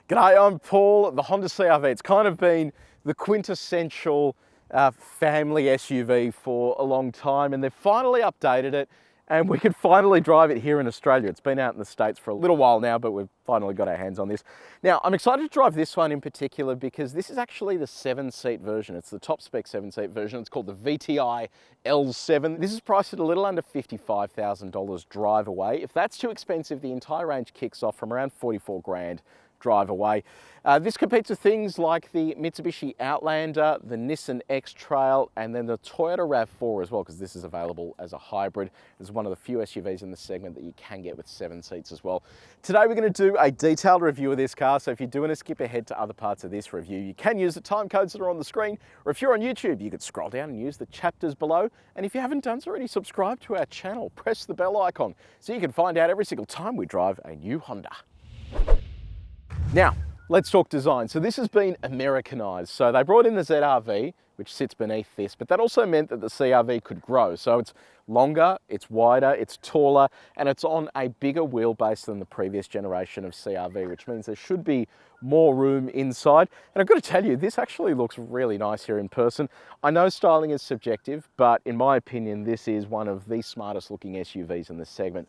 G'day, I'm Paul. The Honda CR-V, it's kind of been the quintessential family SUV for a long time, and they've finally updated it and we can finally drive it here in Australia. It's been out in the States for a little while now, but we've finally got our hands on this. Now, I'm excited to drive this one in particular because this is actually the 7-seat version. It's the top spec 7-seat version. It's called the VTi-L7. This is priced at a little under $55,000 drive away. If that's too expensive, the entire range kicks off from around 44 grand drive away. This competes with things like the Mitsubishi Outlander, the Nissan X-Trail, and then the Toyota RAV4 as well, because this is available as a hybrid. It's one of the few SUVs in the segment that you can get with 7 seats as well. Today we're going to do a detailed review of this car, so if you do want to skip ahead to other parts of this review, you can use the time codes that are on the screen, or if you're on YouTube, you could scroll down and use the chapters below. And if you haven't done so already, subscribe to our channel, press the bell icon, so you can find out every single time we drive a new Honda. Now, let's talk design. So this has been Americanized. So they brought in the ZR-V, which sits beneath this, but that also meant that the CR-V could grow. So it's longer, it's wider, it's taller, and it's on a bigger wheelbase than the previous generation of CR-V, which means there should be more room inside. And I've got to tell you, this actually looks really nice here in person. I know styling is subjective, but in my opinion, this is one of the smartest looking SUVs in the segment.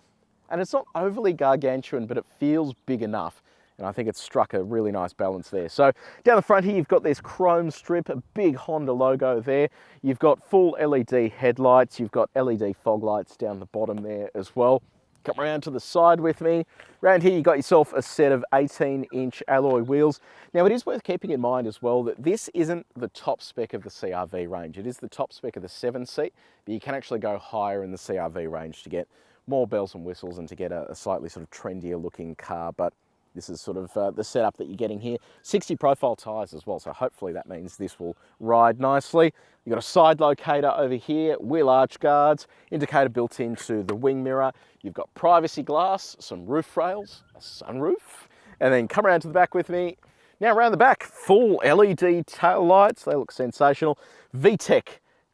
And it's not overly gargantuan, but it feels big enough. And I think it's struck a really nice balance there. So down the front here, you've got this chrome strip, a big Honda logo there. You've got full LED headlights. You've got LED fog lights down the bottom there as well. Come around to the side with me. Around here, you've got yourself a set of 18-inch alloy wheels. Now, it is worth keeping in mind as well that this isn't the top spec of the CR-V range. It is the top spec of the 7-seat, but you can actually go higher in the CR-V range to get more bells and whistles and to get a slightly sort of trendier looking car. But this is sort of the setup that you're getting here. 60 profile tyres as well, so hopefully that means this will ride nicely. You've got a side locator over here, wheel arch guards, indicator built into the wing mirror. You've got privacy glass, some roof rails, a sunroof, and then come around to the back with me. Now around the back, full LED tail lights. They look sensational. VTEC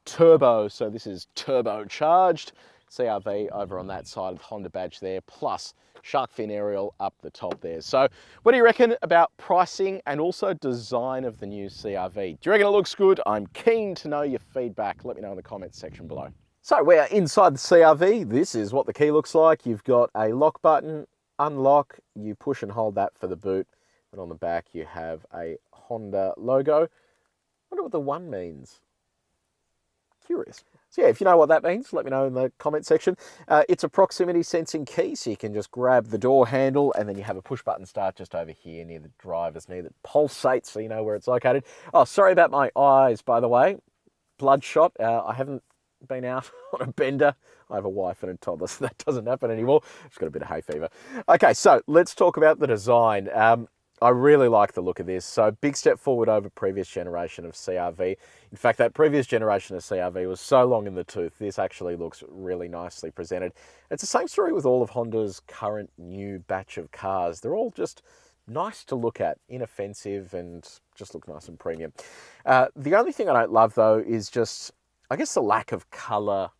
turbo, so this is turbocharged. CR-V over on that side of the Honda badge there, plus shark fin aerial up the top there. So what do you reckon about pricing and also design of the new CR-V? Do you reckon it looks good? I'm keen to know your feedback. Let me know in the comments section below. So we're inside the CR-V. This is what the key looks like. You've got a lock button, unlock, you push and hold that for the boot. And on the back you have a Honda logo. I wonder what the 1 means. Curious. So yeah, if you know what that means, let me know in the comment section. It's a proximity sensing key, so you can just grab the door handle and then you have a push button start just over here near the driver's knee that pulsates so you know where it's located. Oh, sorry about my eyes, by the way. Bloodshot. I haven't been out on a bender. I have a wife and a toddler, so that doesn't happen anymore. I've just got a bit of hay fever. Okay, so let's talk about the design. I really like the look of this. So big step forward over previous generation of CR-V. In fact, that previous generation of CR-V was so long in the tooth, this actually looks really nicely presented. It's the same story with all of Honda's current new batch of cars. They're all just nice to look at, inoffensive, and just look nice and premium. The only thing I don't love though is just, I guess, the lack of color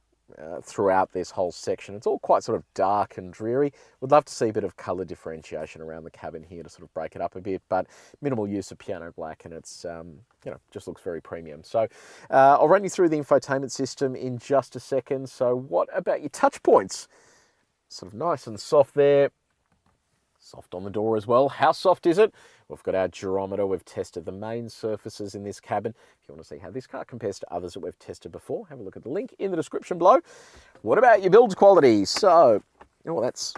throughout this whole section. It's all quite sort of dark and dreary. Would love to see a bit of color differentiation around the cabin here to sort of break it up a bit, but minimal use of piano black, and it's you know, just looks very premium. So I'll run you through the infotainment system in just a second. So what about your touch points? Sort of nice and soft there. Soft on the door as well. How soft is it? We've got our gyrometer. We've tested the main surfaces in this cabin. If you want to see how this car compares to others that we've tested before, have a look at the link in the description below. What about your build quality? So, oh, that's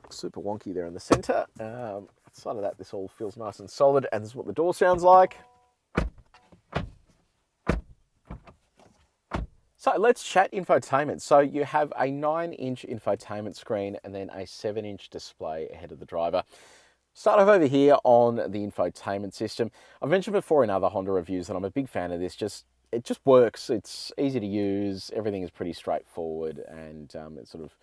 super wonky there in the center. Outside of that, this all feels nice and solid, and this is what the door sounds like. So let's chat infotainment. So you have a 9-inch infotainment screen and then a 7-inch display ahead of the driver. Start off over here on the infotainment system. I've mentioned before in other Honda reviews that I'm a big fan of this. It just works. It's easy to use. Everything is pretty straightforward, and it sort of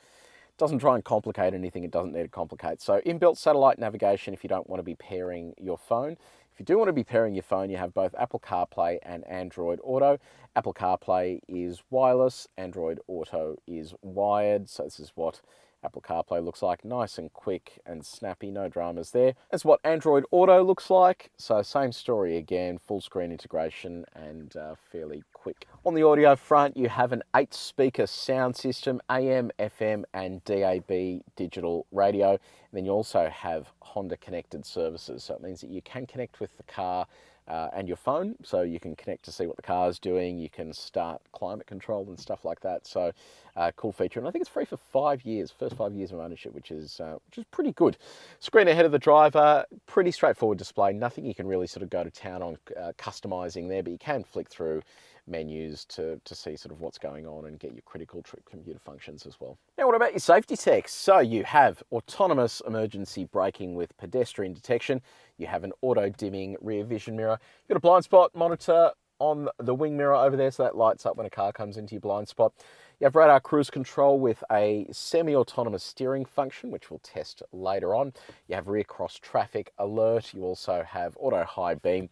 doesn't try and complicate anything it doesn't need to complicate. So inbuilt satellite navigation if you don't want to be pairing your phone. If you do want to be pairing your phone, you have both Apple CarPlay and Android Auto. Apple CarPlay is wireless, Android Auto is wired. So this is what Apple CarPlay looks like, nice and quick and snappy, no dramas there. That's what Android Auto looks like. So same story again, full screen integration and fairly quick. On the audio front, you have an 8-speaker sound system, AM, FM and DAB digital radio. And then you also have Honda connected services. So it means that you can connect with the car and your phone, so you can connect to see what the car is doing. You can start climate control and stuff like that. So cool feature, and I think it's free for 5 years, first 5 years of ownership, which is pretty good. Screen ahead of the driver, pretty straightforward display. Nothing you can really sort of go to town on customizing there, but you can flick through menus to see sort of what's going on and get your critical computer functions as well. Now, what about your safety tech? So you have autonomous emergency braking with pedestrian detection. You have an auto dimming rear vision mirror. You've got a blind spot monitor on the wing mirror over there, so that lights up when a car comes into your blind spot. You have radar cruise control with a semi-autonomous steering function, which we'll test later on. You have rear cross traffic alert. You also have auto high beam.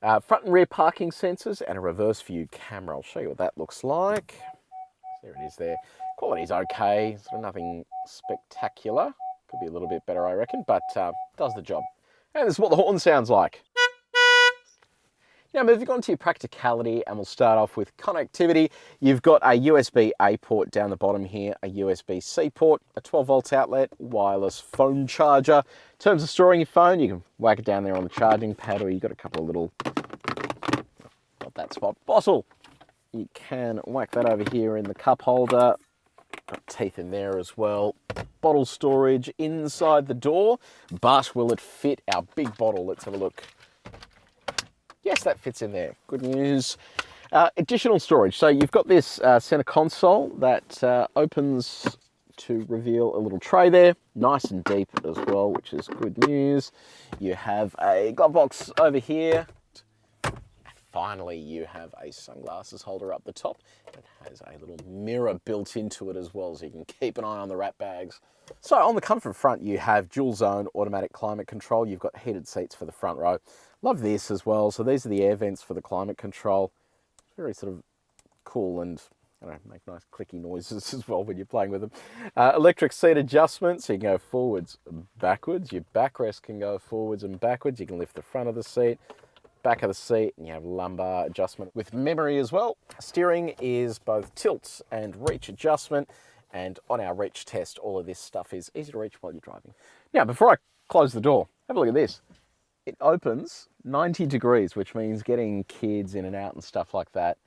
Front and rear parking sensors and a reverse view camera. I'll show you what that looks like. There it is there. Quality's okay, sort of nothing spectacular. Could be a little bit better, I reckon, but does the job. And this is what the horn sounds like. Now moving on to your practicality, and we'll start off with connectivity. You've got a USB-A port down the bottom here, a USB-C port, a 12 volts outlet, wireless phone charger. In terms of storing your phone, you can whack it down there on the charging pad, or you've got a couple of little, not that spot, bottle. You can whack that over here in the cup holder. Got teeth in there as well. Bottle storage inside the door, but will it fit our big bottle? Let's have a look. Yes, that fits in there. Good news. Additional storage. So you've got this center console that opens to reveal a little tray there. Nice and deep as well, which is good news. You have a glove box over here. Finally, you have a sunglasses holder up the top. It has a little mirror built into it as well, so you can keep an eye on the rat bags. So on the comfort front, you have dual zone automatic climate control. You've got heated seats for the front row. Love this as well. So these are the air vents for the climate control. Very sort of cool and, I don't know, make nice clicky noises as well when you're playing with them. Electric seat adjustment, so you can go forwards and backwards. Your backrest can go forwards and backwards. You can lift the front of the seat, back of the seat, and you have lumbar adjustment with memory as well. Steering is both tilt and reach adjustment, and on our reach test, all of this stuff is easy to reach while you're driving. Now, before I close the door, have a look at this. It opens 90 degrees, which means getting kids in and out and stuff like that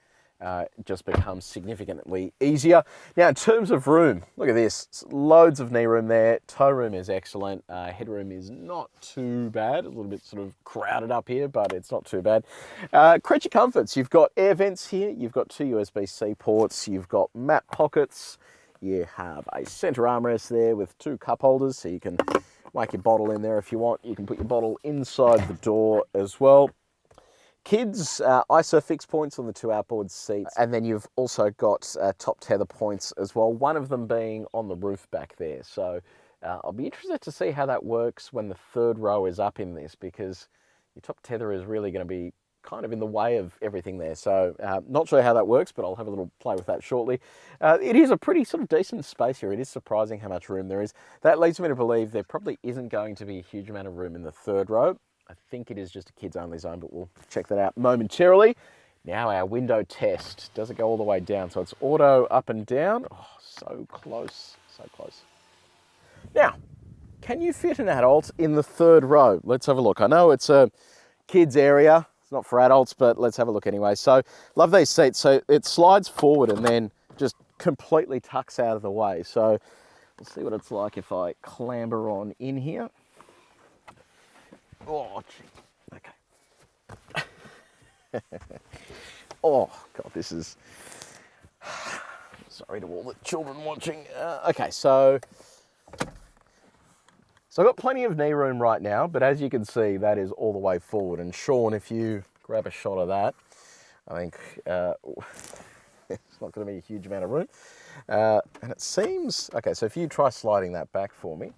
just becomes significantly easier. Now, in terms of room, look at this. It's loads of knee room there. Toe room is excellent. Headroom is not too bad. A little bit sort of crowded up here, but it's not too bad. Creature comforts. You've got air vents here. You've got 2 USB-C ports. You've got mat pockets. You have a center armrest there with 2 cup holders, so you can whack your bottle in there if you want. You can put your bottle inside the door as well. Kids, ISO fixed points on the 2 outboard seats. And then you've also got top tether points as well, one of them being on the roof back there. So I'll be interested to see how that works when the 3rd row is up in this, because your top tether is really going to be kind of in the way of everything there. So not sure how that works, but I'll have a little play with that shortly. It is a pretty sort of decent space here. It is surprising how much room there is. That leads me to believe there probably isn't going to be a huge amount of room in the 3rd row. I think it is just a kids only zone, but we'll check that out momentarily. Now our window test. Does it go all the way down? So it's auto up and down. Oh, so close, so close. Now, can you fit an adult in the 3rd row? Let's have a look. I know it's a kids area. It's not for adults, but let's have a look anyway. So love these seats. So it slides forward and then just completely tucks out of the way. So we'll see what it's like if I clamber on in here. Oh, gee. Okay. Oh, God, this is... Sorry to all the children watching. Okay, so I've got plenty of knee room right now, but as you can see, that is all the way forward. And Sean, if you grab a shot of that, I think it's not going to be a huge amount of room. And it seems... Okay, so if you try sliding that back for me.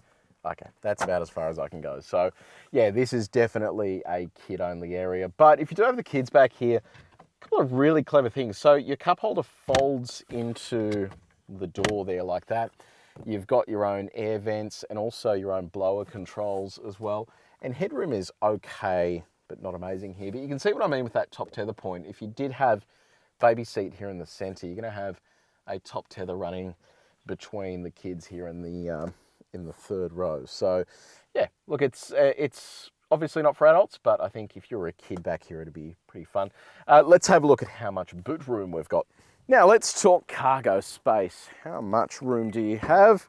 Okay, that's about as far as I can go. So, yeah, this is definitely a kid-only area. But if you do have the kids back here, a couple of really clever things. So your cup holder folds into the door there like that. You've got your own air vents and also your own blower controls as well. And headroom is okay, but not amazing here. But you can see what I mean with that top tether point. If you did have baby seat here in the center, you're gonna have a top tether running between the kids here in the third row. So yeah, look, it's obviously not for adults, but I think if you're a kid back here, it'd be pretty fun. Let's have a look at how much boot room we've got. Now let's talk cargo space. How much room do you have?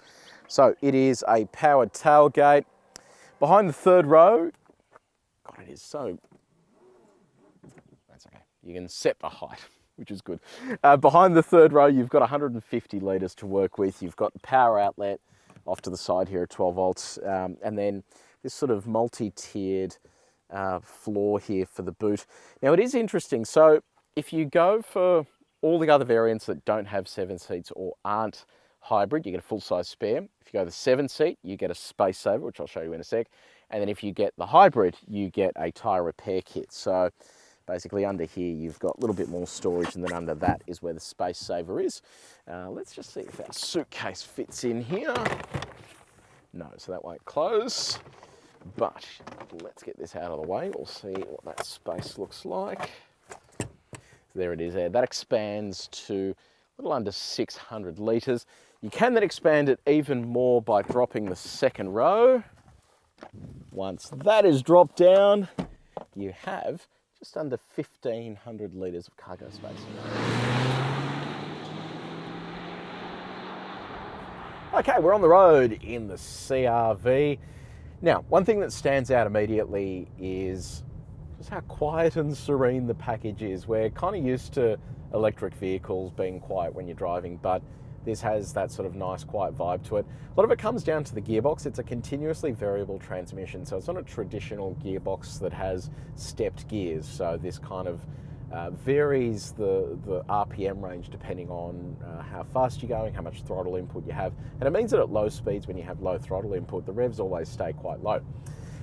So it is a powered tailgate. Behind the third row, God, it is so, that's okay. You can set the height, which is good. Behind the third row, you've got 150 litres to work with. You've got the power outlet off to the side here at 12 volts. And then this sort of multi-tiered floor here for the boot. Now it is interesting. So if you go for all the other variants that don't have 7 seats or aren't hybrid, you get a full-size spare. If you go the 7-seat, you get a space saver, which I'll show you in a sec. And then if you get the hybrid, you get a tyre repair kit. So basically under here, you've got a little bit more storage, and then under that is where the space saver is. Let's just see if our suitcase fits in here. No, so that won't close. But let's get this out of the way. We'll see what that space looks like. There it is there. That expands to a little under 600 litres. You can then expand it even more by dropping the second row. Once that is dropped down, you have just under 1,500 litres of cargo space. Okay, we're on the road in the CR-V. Now, one thing that stands out immediately is just how quiet and serene the package is. We're kind of used to electric vehicles being quiet when you're driving, but this has that sort of nice quiet vibe to it. A lot of it comes down to the gearbox. It's a continuously variable transmission, so it's not a traditional gearbox that has stepped gears. So this kind of varies the RPM range depending on how fast you're going, how much throttle input you have. And it means that at low speeds, when you have low throttle input, the revs always stay quite low.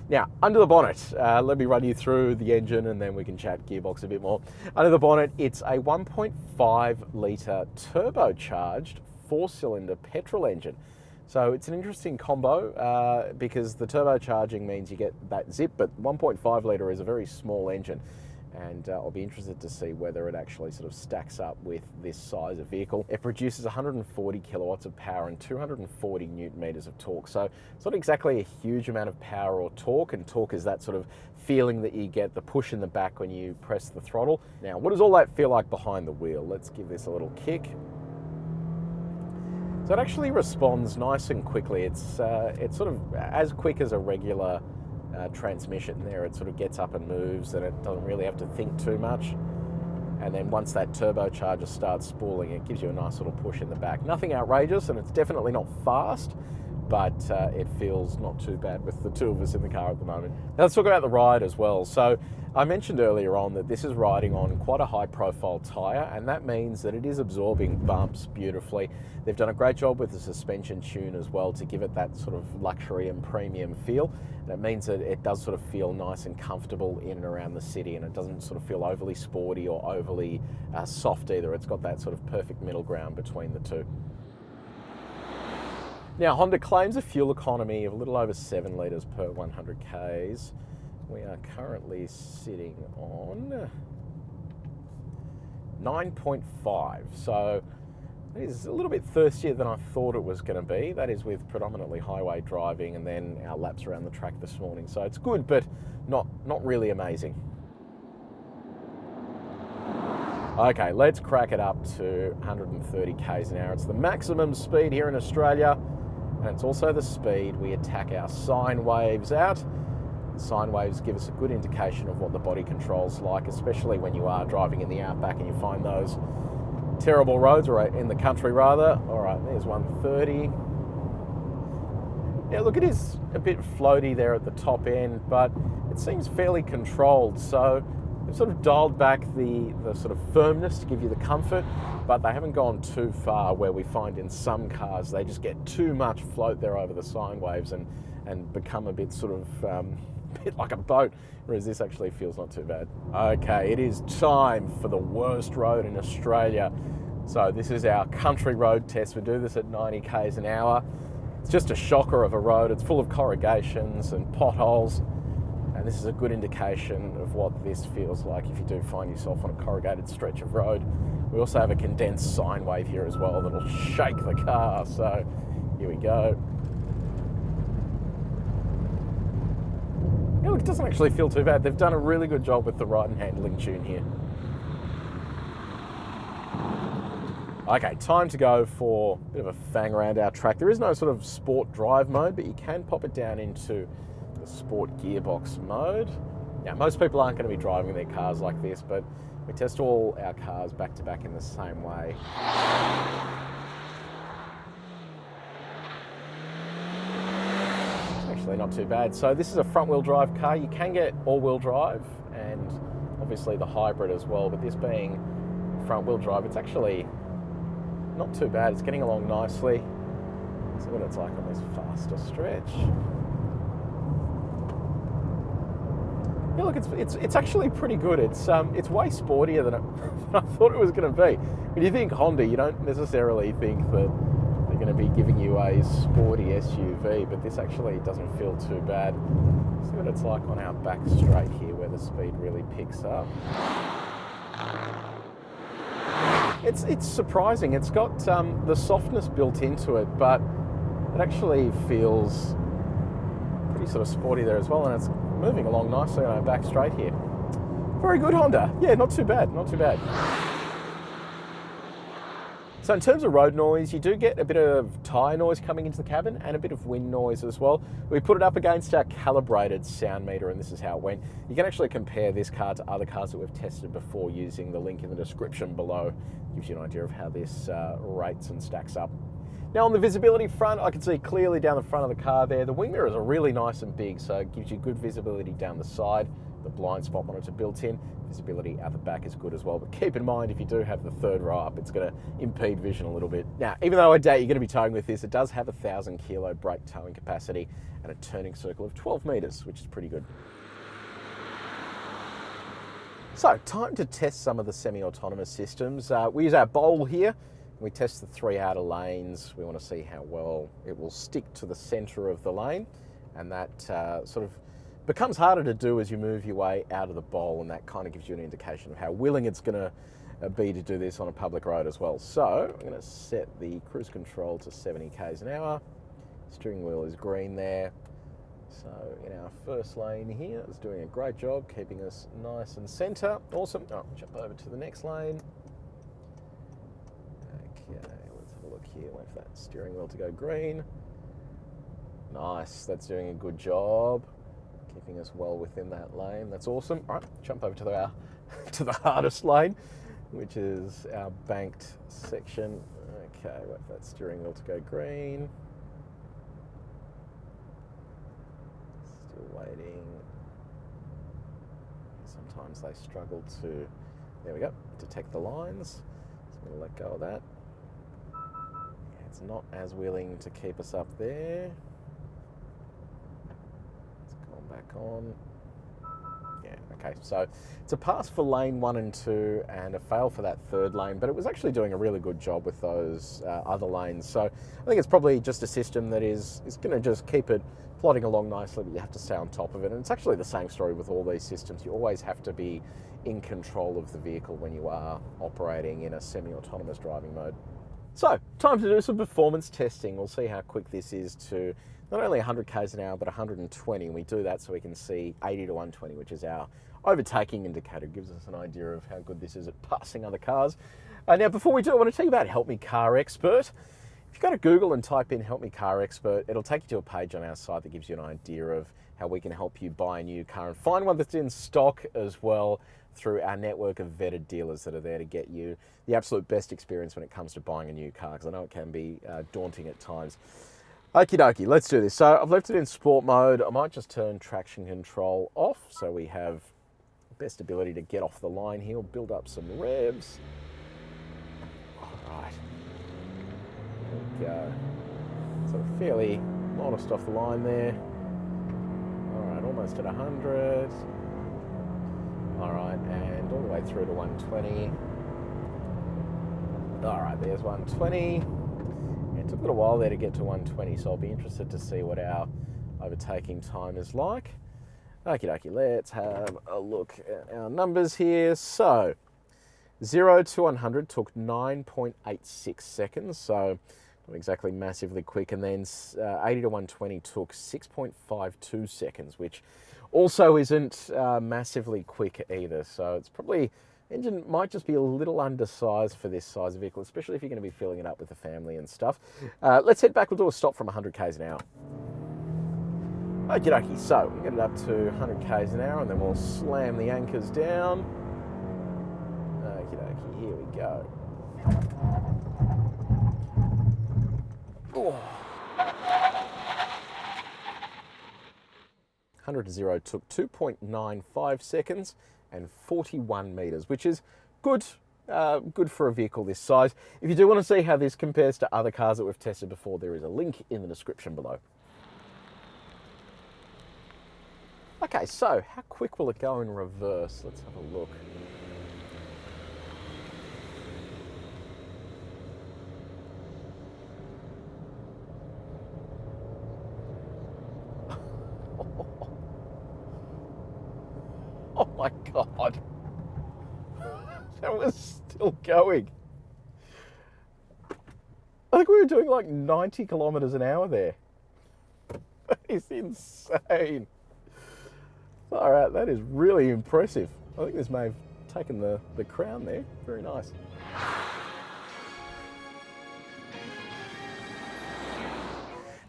Now, under the bonnet, let me run you through the engine and then we can chat gearbox a bit more. Under the bonnet, it's a 1.5 litre turbocharged 4-cylinder petrol engine. So it's an interesting combo because the turbocharging means you get that zip, but 1.5 litre is a very small engine. And I'll be interested to see whether it actually sort of stacks up with this size of vehicle. It produces 140 kilowatts of power and 240 newton meters of torque. So it's not exactly a huge amount of power or torque, and torque is that sort of feeling that you get, the push in the back when you press the throttle. Now, what does all that feel like behind the wheel? Let's give this a little kick. So it actually responds nice and quickly. It's sort of as quick as a regular transmission there. It sort of gets up and moves and it doesn't really have to think too much. And then once that turbocharger starts spooling, it gives you a nice little push in the back. Nothing outrageous, and it's definitely not fast, but it feels not too bad with the two of us in the car at the moment. Now let's talk about the ride as well. So I mentioned earlier on that this is riding on quite a high profile tyre, and that means that it is absorbing bumps beautifully. They've done a great job with the suspension tune as well to give it that sort of luxury and premium feel. And it means that it does sort of feel nice and comfortable in and around the city, and it doesn't sort of feel overly sporty or overly soft either. It's got that sort of perfect middle ground between the two. Now, Honda claims a fuel economy of a little over 7 litres per 100 Ks. We are currently sitting on 9.5, so it is a little bit thirstier than I thought it was going to be. That is with predominantly highway driving and then our laps around the track this morning. So it's good, but not really amazing. Okay, let's crack it up to 130 Ks an hour. It's the maximum speed here in Australia, and it's also the speed we attack our sine waves out. The sine waves give us a good indication of what the body control's like, especially when you are driving in the outback and you find those terrible roads, or in the country rather. All right, there's 130. Yeah, look, it is a bit floaty there at the top end, but it seems fairly controlled. So they've sort of dialed back the sort of firmness to give you the comfort, but they haven't gone too far where we find in some cars they just get too much float there over the sine waves and become a bit sort of bit like a boat, whereas this actually feels not too bad. Okay, it is time for the worst road in Australia. So this is our country road test. We do this at 90 k's an hour. It's just a shocker of a road. It's full of corrugations and potholes. And this is a good indication of what this feels like if you do find yourself on a corrugated stretch of road. We also have a condensed sine wave here as well that'll shake the car. So here we go. Yeah, look, it doesn't actually feel too bad. They've done a really good job with the ride and handling tune here. Okay, time to go for a bit of a fang around our track. There is no sort of sport drive mode, but you can pop it down into the sport gearbox mode. Now, most people aren't going to be driving their cars like this, but we test all our cars back to back in the same way. Actually not too bad. So this is a front wheel drive car. You can get all wheel drive and obviously the hybrid as well, but this being front wheel drive, it's actually not too bad. It's getting along nicely. See what it's like on this faster stretch. Yeah, look, it's actually pretty good. It's way sportier than I thought it was going to be. When you think Honda, you don't necessarily think that they're going to be giving you a sporty SUV, but this actually doesn't feel too bad. See what it's like on our back straight here, where the speed really picks up. It's surprising. It's got the softness built into it, but it actually feels pretty sort of sporty there as well, and it's moving along nicely on our back straight here. Very good, Honda. Yeah, not too bad, not too bad. So in terms of road noise, you do get a bit of tyre noise coming into the cabin and a bit of wind noise as well. We put it up against our calibrated sound meter, and this is how it went. You can actually compare this car to other cars that we've tested before using the link in the description below. Gives you an idea of how this rates and stacks up. Now on the visibility front, I can see clearly down the front of the car there. The wing mirrors are really nice and big, so it gives you good visibility down the side. The blind spot monitor built in. Visibility out the back is good as well, but keep in mind if you do have the third row up, it's going to impede vision a little bit. Now, even though I doubt you're going to be towing with this, it does have a 1,000 kilo brake towing capacity and a turning circle of 12 meters, which is pretty good. So, time to test some of the semi-autonomous systems. We use our bowl here. We test the 3 outer lanes. We want to see how well it will stick to the center of the lane, and that sort of becomes harder to do as you move your way out of the bowl, and that kind of gives you an indication of how willing it's going to be to do this on a public road as well. So I'm going to set the cruise control to 70 k's an hour. Steering wheel is green there. So in our first lane here, it's doing a great job keeping us nice and center. Awesome. Oh, jump over to the next lane. Okay, let's have a look here. Wait for that steering wheel to go green. Nice, that's doing a good job. Keeping us well within that lane. That's awesome. All right, jump over to the hardest lane, which is our banked section. Okay, wait for that steering wheel to go green. Still waiting. Sometimes they struggle to, there we go, detect the lines. So I'm going to let go of that. Yeah, it's not as willing to keep us up there. Back on. Yeah, okay, so it's a pass for lane 1 and 2 and a fail for that third lane, but it was actually doing a really good job with those other lanes. So I think it's probably just a system that is going to just keep it plodding along nicely, but you have to stay on top of it. And it's actually the same story with all these systems. You always have to be in control of the vehicle when you are operating in a semi-autonomous driving mode. So, time to do some performance testing. We'll see how quick this is to not only 100 k's an hour, but 120. And we do that so we can see 80 to 120, which is our overtaking indicator. It gives us an idea of how good this is at passing other cars. Now, before we do, I want to tell you about Help Me CarExpert. If you go to Google and type in Help Me CarExpert, it'll take you to a page on our site that gives you an idea of how we can help you buy a new car and find one that's in stock as well, through our network of vetted dealers that are there to get you the absolute best experience when it comes to buying a new car, because I know it can be daunting at times. Okie dokie, let's do this. So I've left it in sport mode. I might just turn traction control off so we have the best ability to get off the line here, build up some revs. All right, there we go. So fairly modest off the line there. All right, almost at 100. All right, and all the way through to 120. All right, there's 120. It took a little while there to get to 120, so I'll be interested to see what our overtaking time is like. Okie dokie, let's have a look at our numbers here. So, 0 to 100 took 9.86 seconds, so not exactly massively quick. And then 80 to 120 took 6.52 seconds, which also isn't massively quick either. So it's probably, engine might just be a little undersized for this size of vehicle, especially if you're going to be filling it up with the family and stuff. Let's head back. We'll do a stop from 100 k's an hour. Okie dokie, so we'll get it up to 100 k's an hour and then we'll slam the anchors down. Okie dokie, here we go. Oh. 100 to 0 took 2.95 seconds and 41 meters, which is good. Good for a vehicle this size. If you do want to see how this compares to other cars that we've tested before, there is a link in the description below. Okay, so how quick will it go in reverse? Let's have a look. Oh my God. That was still going. I think we were doing like 90 kilometers an hour there. That is insane. All right, that is really impressive. I think this may have taken the crown there. Very nice.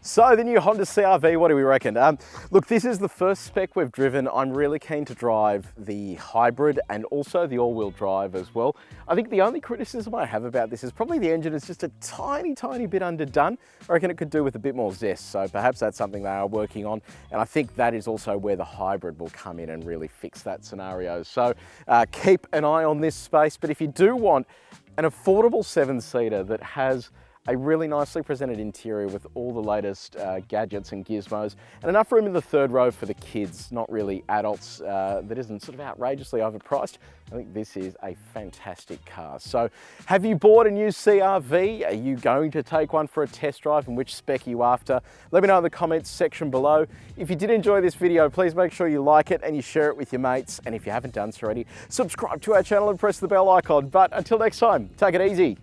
So the new Honda CR-V, what do we reckon? Look, this is the first spec we've driven. I'm really keen to drive the hybrid and also the all-wheel drive as well. I think the only criticism I have about this is probably the engine is just a tiny, tiny bit underdone. I reckon it could do with a bit more zest, so perhaps that's something they are working on. And I think that is also where the hybrid will come in and really fix that scenario. So keep an eye on this space, but if you do want an affordable 7-seater that has a really nicely presented interior with all the latest gadgets and gizmos, and enough room in the third row for the kids, not really adults, that isn't sort of outrageously overpriced, I think this is a fantastic car. So have you bought a new CR-V? Are you going to take one for a test drive, and which spec are you after? Let me know in the comments section below. If you did enjoy this video, please make sure you like it and you share it with your mates. And if you haven't done so already, subscribe to our channel and press the bell icon. But until next time, take it easy.